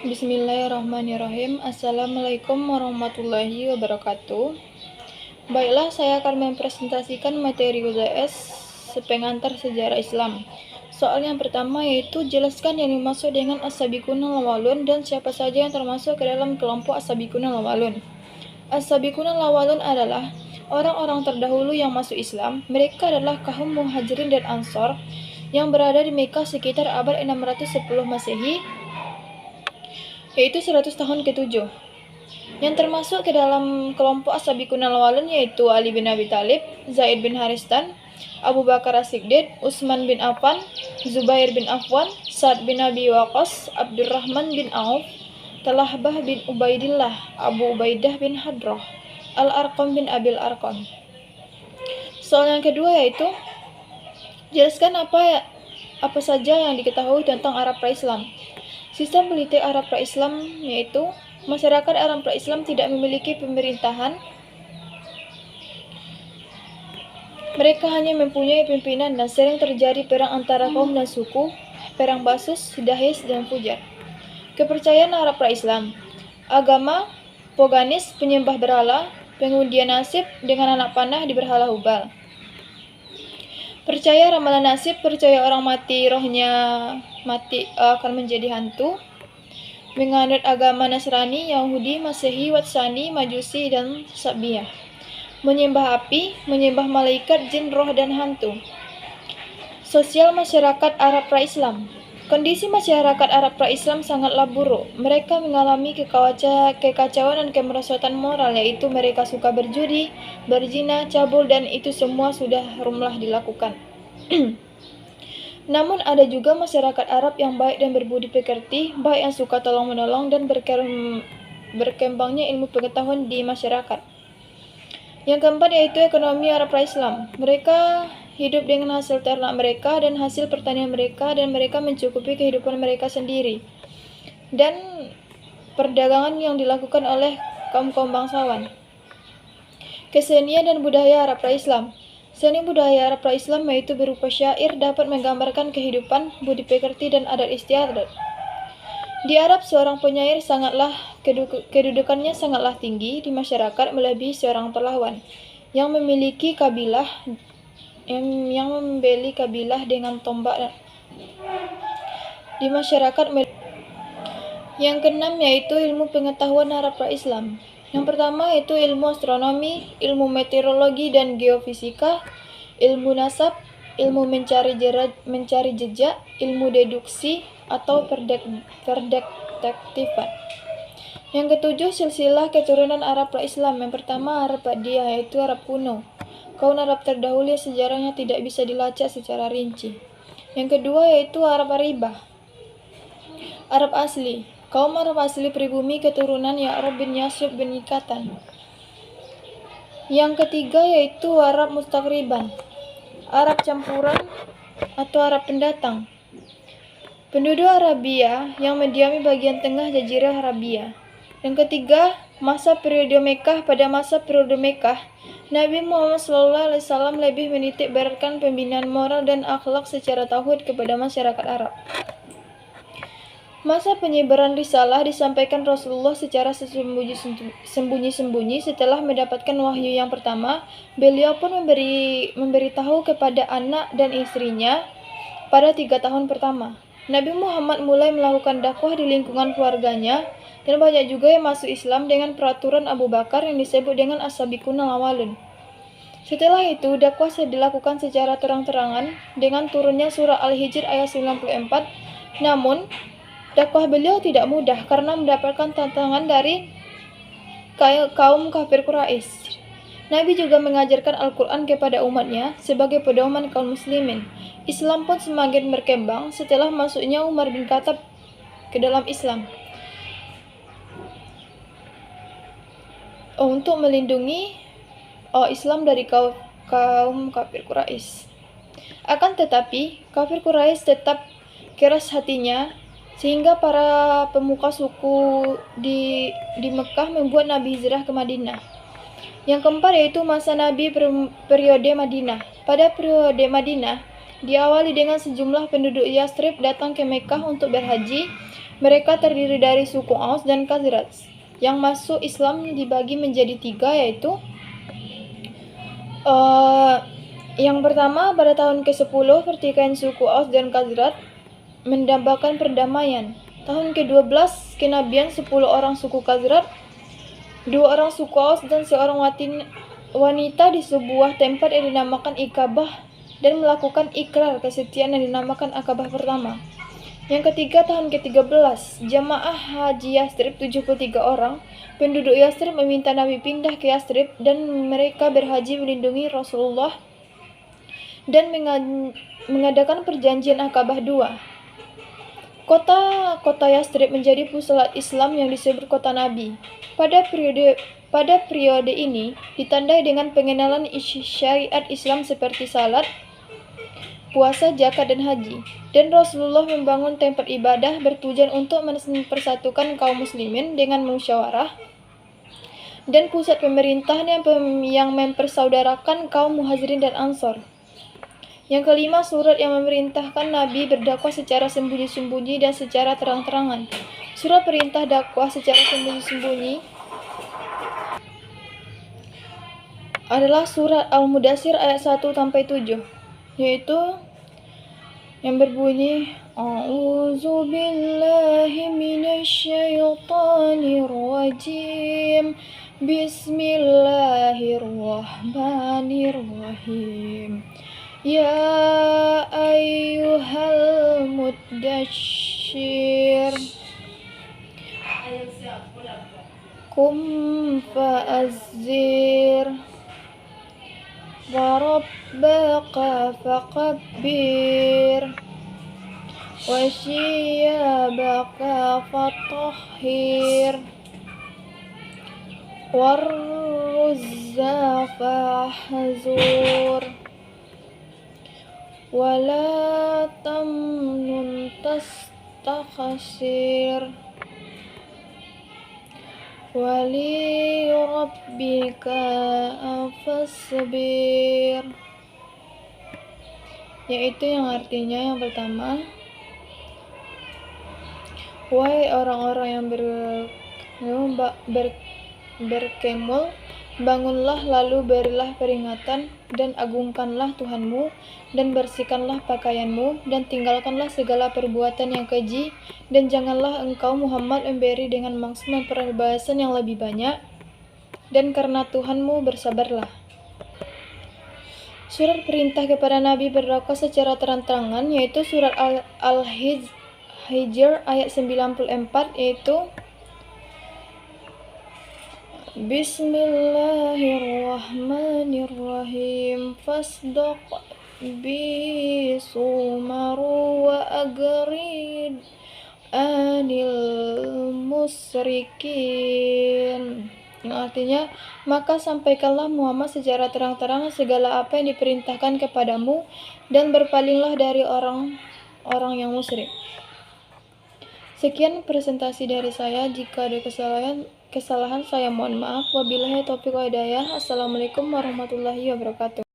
Bismillahirrahmanirrahim. Assalamualaikum warahmatullahi wabarakatuh. Baiklah, saya akan mempresentasikan materi UTS sepengantar sejarah Islam. Soal yang pertama yaitu jelaskan yang dimaksud dengan as-sabiqun al-awwalun dan siapa saja yang termasuk ke dalam kelompok as-sabiqun al-awwalun. As-sabiqun al-awwalun adalah orang-orang terdahulu yang masuk Islam. Mereka adalah kaum Muhajirin dan Ansor yang berada di Mekah sekitar abad 610 Masehi, yaitu 100 tahun ke-7. Yang termasuk ke dalam kelompok as-sabiqun al-awwalun yaitu Ali bin Abi Thalib, Zaid bin Haristan, Abu Bakar As-Siddiq, Utsman bin Affan, Zubair bin Affan, Sa'ad bin Abi Waqqas, Abdurrahman bin Auf, Talhah bin Ubaidillah, Abu Ubaidah bin Hadrah, Al-Arqam bin Abil Arqam. Soal yang kedua yaitu jelaskan apa saja yang diketahui tentang Arab pra-Islam. Sistem politik Arab pra-Islam yaitu masyarakat Arab pra-Islam tidak memiliki pemerintahan. Mereka hanya mempunyai pimpinan dan sering terjadi perang antara kaum dan suku, perang Basus, Dahis, dan Fujar. Kepercayaan Arab pra-Islam. Agama Poganis, penyembah berhala, pengundian nasib dengan anak panah di berhala Hubal. Percaya ramalan nasib, percaya orang mati rohnya mati akan menjadi hantu. Menganut agama Nasrani, Yahudi, Masehi, Watsani, Majusi, dan Sabiyah. Menyembah api, menyembah malaikat, jin, roh, dan hantu. Sosial masyarakat Arab pra-Islam. Kondisi masyarakat Arab pra-Islam sangatlah buruk. Mereka mengalami kekacauan dan kemerosotan moral, yaitu mereka suka berjudi, berzina, cabul, dan itu semua sudah rumlah dilakukan. Namun ada juga masyarakat Arab yang baik dan berbudi pekerti, baik yang suka tolong-menolong dan berkembangnya ilmu pengetahuan di masyarakat. Yang keempat yaitu ekonomi Arab pra-Islam. Mereka hidup dengan hasil ternak mereka dan hasil pertanian mereka, dan mereka mencukupi kehidupan mereka sendiri. Dan perdagangan yang dilakukan oleh kaum-kaum bangsawan. Kesenian dan budaya Arab pra-Islam. Seni budaya Arab pra-Islam yaitu berupa syair dapat menggambarkan kehidupan, budi pekerti, dan adat istiadat. Di Arab, seorang penyair kedudukannya sangatlah tinggi di masyarakat, melebihi seorang pahlawan yang memiliki kabilah dengan tombak di masyarakat. Yang keenam yaitu ilmu pengetahuan Arab pra-Islam. Yang pertama yaitu ilmu astronomi, ilmu meteorologi dan geofisika, ilmu nasab, ilmu mencari jejak, ilmu deduksi atau perdetektifan. Yang ketujuh, silsilah keturunan Arab pra-Islam. Yang pertama Arab Badiyah, yaitu Arab kuno. Kaum Arab terdahulu yang sejarahnya tidak bisa dilacak secara rinci. Yang kedua yaitu Arab Aribah, Arab asli. Kaum Arab asli pribumi keturunan Ya'rub bin Yasrib bin Ikatan. Yang ketiga yaitu Arab Mustaqriban, Arab campuran atau Arab pendatang. Penduduk Arabia yang mendiami bagian tengah Jazirah Arabia. Yang ketiga, masa periode Mekah. Pada masa periode Mekah, Nabi Muhammad SAW lebih menitik beratkan pembinaan moral dan akhlak secara tauhid kepada masyarakat Arab. Masa penyebaran risalah disampaikan Rasulullah secara sembunyi-sembunyi. Setelah mendapatkan wahyu yang pertama, beliau pun memberitahu kepada anak dan istrinya pada 3 tahun pertama. Nabi Muhammad mulai melakukan dakwah di lingkungan keluarganya, dan banyak juga yang masuk Islam dengan peraturan Abu Bakar yang disebut dengan as-sabiqun al-awwalun. Setelah itu, dakwah dilakukan secara terang-terangan dengan turunnya surah Al-Hijr ayat 94. Namun, dakwah beliau tidak mudah karena mendapatkan tantangan dari kaum kafir Quraisy. Nabi juga mengajarkan Al-Quran kepada umatnya sebagai pedoman kaum muslimin. Islam pun semakin berkembang setelah masuknya Umar bin Khattab ke dalam Islam. Untuk melindungi Islam dari kaum kafir Quraisy. Akan tetapi, kafir Quraisy tetap keras hatinya, sehingga para pemuka suku di Mekah membuat Nabi hijrah ke Madinah. Yang keempat yaitu masa Nabi periode Madinah. Pada periode Madinah, diawali dengan sejumlah penduduk Yathrib datang ke Mekah untuk berhaji. Mereka terdiri dari suku Aus dan Khazraj. Yang masuk Islam dibagi menjadi 3, yaitu yang pertama, pada tahun ke-10 pertikaian suku Aus dan Khazraj mendambakan perdamaian. Tahun ke-12 kenabian 10 orang suku Khazraj, 2 orang suku Aus dan seorang wanita di sebuah tempat yang dinamakan Iqabah dan melakukan ikrar kesetiaan yang dinamakan Akabah pertama. Yang ketiga, tahun ke-13 jamaah haji Yastrib 73 orang penduduk Yastrib meminta Nabi pindah ke Yastrib dan mereka berhaji melindungi Rasulullah dan mengadakan perjanjian Akabah 2. Kota Yastrib menjadi pusat Islam yang disebut kota Nabi. Pada periode ini ditandai dengan pengenalan syariat Islam seperti salat, puasa, zakat, dan haji. Dan Rasulullah membangun tempat ibadah bertujuan untuk mempersatukan kaum muslimin dengan musyawarah dan pusat pemerintahan yang mempersaudarakan kaum muhajirin dan ansor. Yang kelima, surat yang memerintahkan Nabi berdakwah secara sembunyi-sembunyi dan secara terang-terangan. Surat perintah dakwah secara sembunyi-sembunyi adalah surat Al-Mudaththir ayat 1-7, yaitu yang berbunyi A'udzu billahi minasyaitonir rajim. Bismillahirrahmanirrahim. Ya ayyuhal muddatsir Qum fa'azzir wa rabbaka fakabbir wa syiyabaka fatahhir warruzza fahzur wala tamnun tastakhsir wali rabbika fasbir, yaitu yang artinya yang pertama, wahai orang-orang yang berkemul, bangunlah lalu berilah peringatan dan agungkanlah Tuhanmu dan bersihkanlah pakaianmu dan tinggalkanlah segala perbuatan yang keji dan janganlah engkau Muhammad memberi dengan maksud perbahasan yang lebih banyak dan karena Tuhanmu bersabarlah. Surat perintah kepada Nabi berdakwah secara terang-terangan yaitu surat Al-Hijr ayat 94, yaitu Bismillahirrahmanirrahim. Fasdaq bi sumaru wa agrid anil musrikin, yang artinya, maka sampaikanlah Muhammad secara terang-terangan segala apa yang diperintahkan kepadamu dan berpalinglah dari orang-orang yang musyrik. Sekian presentasi dari saya. Jika ada kesalahan saya mohon maaf. Wabillahi taufiq wal hidayah. Assalamualaikum warahmatullahi wabarakatuh.